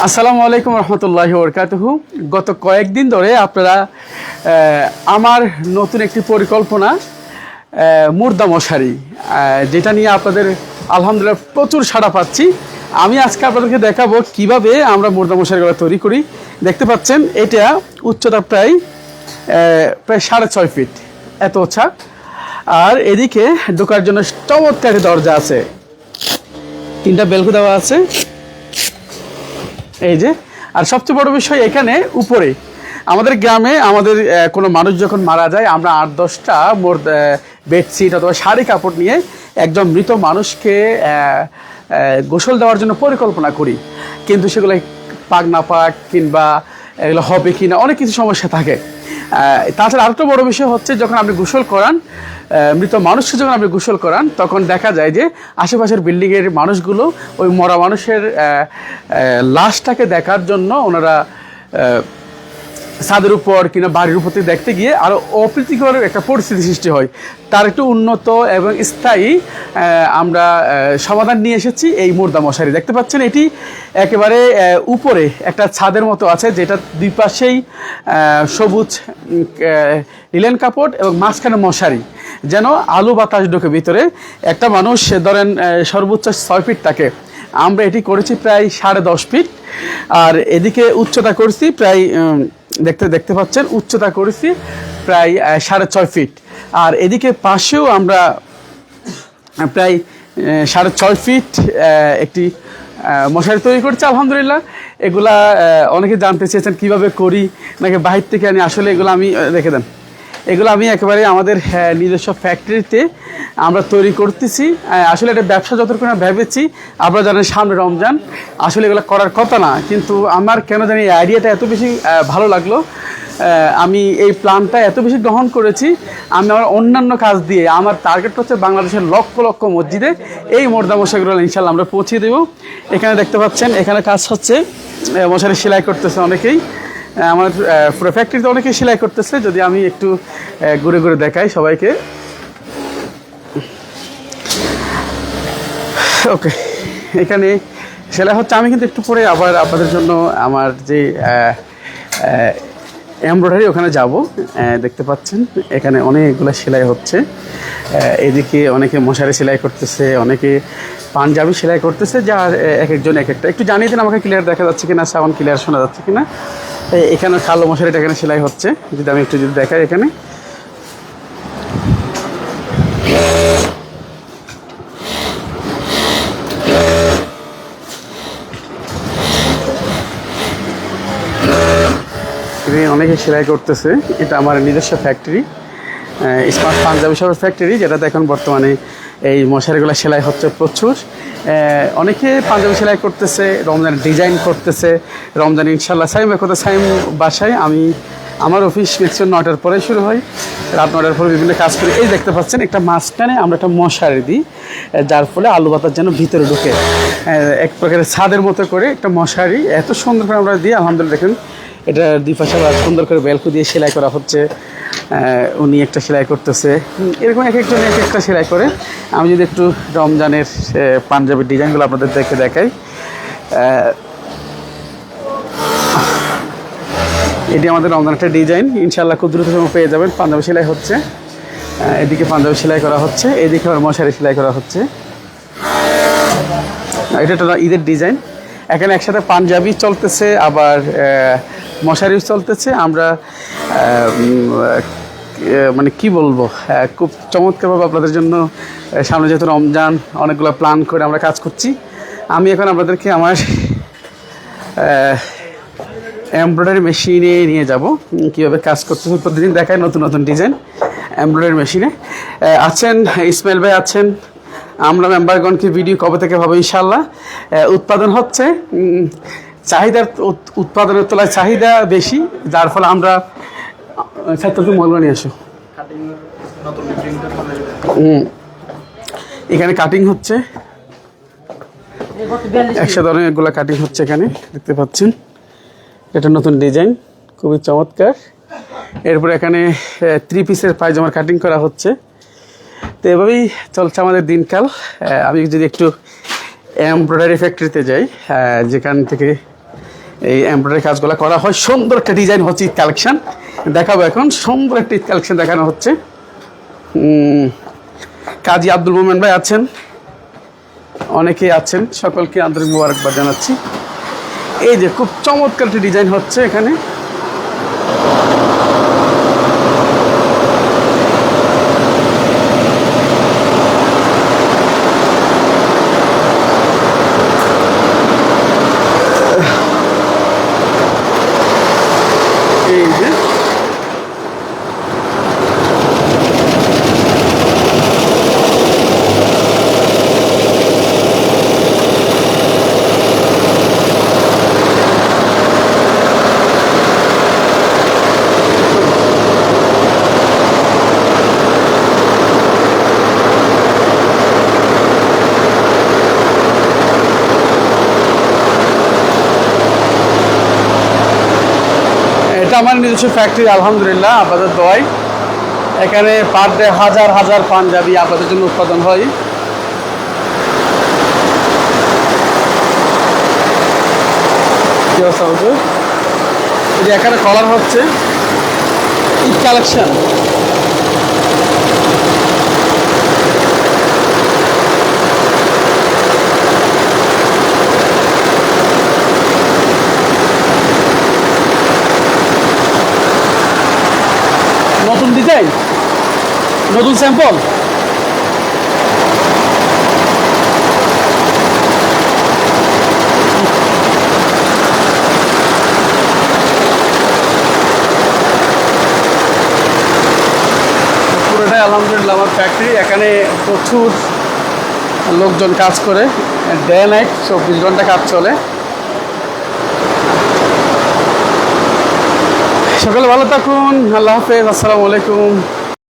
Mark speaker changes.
Speaker 1: আসসালামু আলাইকুম রহমতুল্লাহি বরকাতুহু। গত কয়েকদিন ধরে আপনারা আমার নতুন একটি পরিকল্পনা মুর্দা মশারি, যেটা নিয়ে আপনাদের আলহামদুলিল্লাহ প্রচুর সাড়া পাচ্ছি। আমি আজকে আপনাদেরকে দেখাবো কিভাবে আমরা মুর্দা মশারিগুলো তৈরি করি। দেখতে পাচ্ছেন এটা উচ্চতা প্রায় 6.5 ফিট এত উঁচা, আর এদিকে ঢোকার জন্য চমৎকার দরজা আছে, 3টা বেলকো দেওয়া আছে এই যে। আর সবচেয়ে বড় বিষয় এখানে উপরে আমাদের গ্রামে আমাদের কোনো মানুষ যখন মারা যায় আমরা 8-10টা বেডশিট অথবা শাড়ি কাপড় নিয়ে একজন মৃত মানুষকে গোসল দেওয়ার জন্য পরিকল্পনা করি, কিন্তু সেগুলো পাক না পাক কিংবা এগুলো হবে কি না অনেক কিছু সমস্যা থাকে। তাছাড়া আরেকটা বড় বিষয় হচ্ছে যখন আপনি গোসল করান মৃত মানুষকে, যখন আপনি গোসল করান তখন দেখা যায় যে আশেপাশের বিল্ডিংয়ের মানুষগুলো ওই মরা মানুষের লাশটাকে দেখার জন্য ওনারা ছাদের উপর কিংবা বাড়ির উপর থেকে দেখতে গিয়ে আরও অপ্রীতিকর একটা পরিস্থিতি সৃষ্টি হয়। তার একটু উন্নত এবং স্থায়ী আমরা সমাধান নিয়ে এসেছি এই মুর্দা মশারি। দেখতে পাচ্ছেন এটি একেবারে উপরে একটা ছাদের মতো আছে, যেটা দুই পাশেই সবুজ লিলেন কাপড় এবং মাঝখানে মশারি, যেন আলো বাতাস ঢোকে ভিতরে। একটা মানুষ ধরেন সর্বোচ্চ 6 ফিট থাকে, আমরা এটি করেছি প্রায় 10.5 ফিট। আর এদিকে উচ্চতা করেছি প্রায় দেখতে পাচ্ছেন উচ্চতা করেছি প্রায় 6.5 ফিট। আর এদিকে পাশেও আমরা প্রায় 6.5 ফিট একটি মশারি তৈরি করছি আলহামদুলিল্লাহ। এগুলা অনেকে জানতে চেয়েছেন কিভাবে করি নাকি বাহির থেকে আনি। আসলে এগুলো আমি রেখে দেন, এগুলো আমি একেবারে আমাদের নিজস্ব ফ্যাক্টরিতে আমরা তৈরি করতেছি। আসলে এটা ব্যবসা যতটুকু না ভেবেছি, আপনারা জানেন সামনে রমজান, আসলে এগুলো করার কথা না, কিন্তু আমার কেন জানি এই আইডিয়াটা এত বেশি ভালো লাগলো, আমি এই প্ল্যানটা এত বেশি গ্রহণ করেছি। আমি আমার অন্যান্য কাজ দিয়ে আমার টার্গেট হচ্ছে বাংলাদেশের লক্ষ লক্ষ মসজিদে এই মুর্দা মশারিগুলো ইনশাল্লাহ আমরা পৌঁছে দেবো। এখানে দেখতে পাচ্ছেন এখানে কাজ হচ্ছে, মশারি সেলাই করতেছে অনেকেই, আমার পুরো ফ্যাক্টরিতে অনেকেই সেলাই করতেছে। যদি আমি একটু ঘুরে ঘুরে দেখাই সবাইকে। ওকে, এখানে সেলাই হচ্ছে। আমি কিন্তু একটু পরে আবার আপনাদের জন্য আমার যে এমব্রয়ডারি ওখানে যাব। দেখতে পাচ্ছেন এখানে অনেকগুলো সেলাই হচ্ছে। এদিকে অনেকে মশারি সেলাই করতেছে, অনেকে পাঞ্জাবি সেলাই করতেছে, যার এক একজন এক একটা। একটু জানিয়ে দিন আমাকে ক্লিয়ার দেখা যাচ্ছে কিনা, সাউন্ড ক্লিয়ার শোনা যাচ্ছে কিনা। এখানে কালো মশারিটা এখানে সেলাই হচ্ছে, যদি আমি একটু যদি দেখাই এখানে। অনেকে সেলাই করতেছে। এটা আমার নিজস্ব ফ্যাক্টরি, স্মার্ট পাঞ্জাবি শপের ফ্যাক্টরি, যেটাতে এখন বর্তমানে এই মশারিগুলো সেলাই হচ্ছে প্রচুর। অনেকে পাঞ্জাবি সেলাই করতেছে, রমজান ডিজাইন করতেছে। রমজান ইনশাল্লাহ সাইম কথা সাইম বাসায় আমি আমার অফিস ম্যাক্সিমাম 9টার পরে শুরু হয়, রাত 9টার পরে বিভিন্ন কাজ করি। এই দেখতে পাচ্ছেন একটা মাঝখানে আমরা একটা মশারি দিই, যার ফলে আলু বাতাস যেন ভিতরে ঢুকে, এক প্রকারের ছাদের মতো করে একটা মশারি এত সুন্দর করে আমরা দিই আলহামদুলিল্লাহ। দেখেন এটা দুই পাশে সুন্দর করে বেলকো দিয়ে সেলাই করা হচ্ছে। উনি একটা সেলাই করতেছে, এরকম এক একজন এক একটা সেলাই করে। আমি যদি একটু রমজানের পাঞ্জাবির ডিজাইনগুলো আপনাদের দেখাই। এটি আমাদের রমজান একটা ডিজাইন, ইনশাল্লাহ খুব দ্রুত সময় পেয়ে যাবেন। পাঞ্জাবি সেলাই হচ্ছে, এদিকে পাঞ্জাবি সেলাই করা হচ্ছে, এদিকে আবার মশারি সেলাই করা হচ্ছে। এটা একটা ঈদের ডিজাইন। এখানে একসাথে পাঞ্জাবি চলতেছে, আবার মশারিও চলতেছে। আমরা মানে কি বলবো, খুব চমৎকারভাবে আপনাদের জন্য সামনে যেহেতু রমজান অনেকগুলো প্ল্যান করে আমরা কাজ করছি। আমি এখন আপনাদেরকে আমার এমব্রয়ডারি মেশিনে নিয়ে যাব, কীভাবে কাজ করতে প্রতিদিন দেখায় নতুন নতুন ডিজাইন এমব্রয়ডারি মেশিনে। আছেন ইসমাইল ভাই, আছেন আমরা মেম্বারগণকে ভিডিও কবে থেকে ভাবো ইনশাল্লাহ। উৎপাদন হচ্ছে, চাহিদার উৎপাদনের তুলনায় চাহিদা বেশি, যার ফলে আমরা তুমি মলগুলো নিয়ে আসো। এখানে কাটিং হচ্ছে, একসাথে অনেকগুলো কাটিং হচ্ছে এখানে দেখতে পাচ্ছেন। এটা নতুন ডিজাইন, খুবই চমৎকার। এরপর এখানে 3 পিসের পায়জামার কাটিং করা হচ্ছে। তো এভাবেই চলছে আমাদের দিনকাল। আমি যদি একটু এমব্রয়ডারি ফ্যাক্টরিতে যাই, যেখান থেকে এই এমব্রয়ডারি কাজগুলো করা হয়। সুন্দর একটা ডিজাইন হচ্ছে ঈদ কালেকশন দেখাবো এখন। সুন্দর একটা ঈদ কালেকশন দেখানো হচ্ছে। কাজী আব্দুল মোমেন ভাই আছেন, অনেকেই আছেন, সকলকে আন্তরিক মোবারকবাদ জানাচ্ছি। এই যে খুব চমৎকার একটা ডিজাইন হচ্ছে এখানে। এই যে এটা আমার নিজস্ব ফ্যাক্টরি, আলহামদুলিল্লাহ আপনাদের দোয়ায়। এখানে পার ডে হাজার হাজার পাঞ্জাবি আপনাদের জন্য উৎপাদন হয়। এই যে এখানে কলার হচ্ছে ঈদ কালেকশন। নতুন ডিজাইন, নতুন স্যাম্পল। পুরোটাই আলহামদুলিল্লাহ আমার ফ্যাক্টরি। এখানে প্রচুর লোকজন কাজ করে, ডে নাইট 24 ঘন্টা কাজ চলে। সকালে ভালো থাকুন, আল্লাহ হাফেজ, আসসালামু আলাইকুম।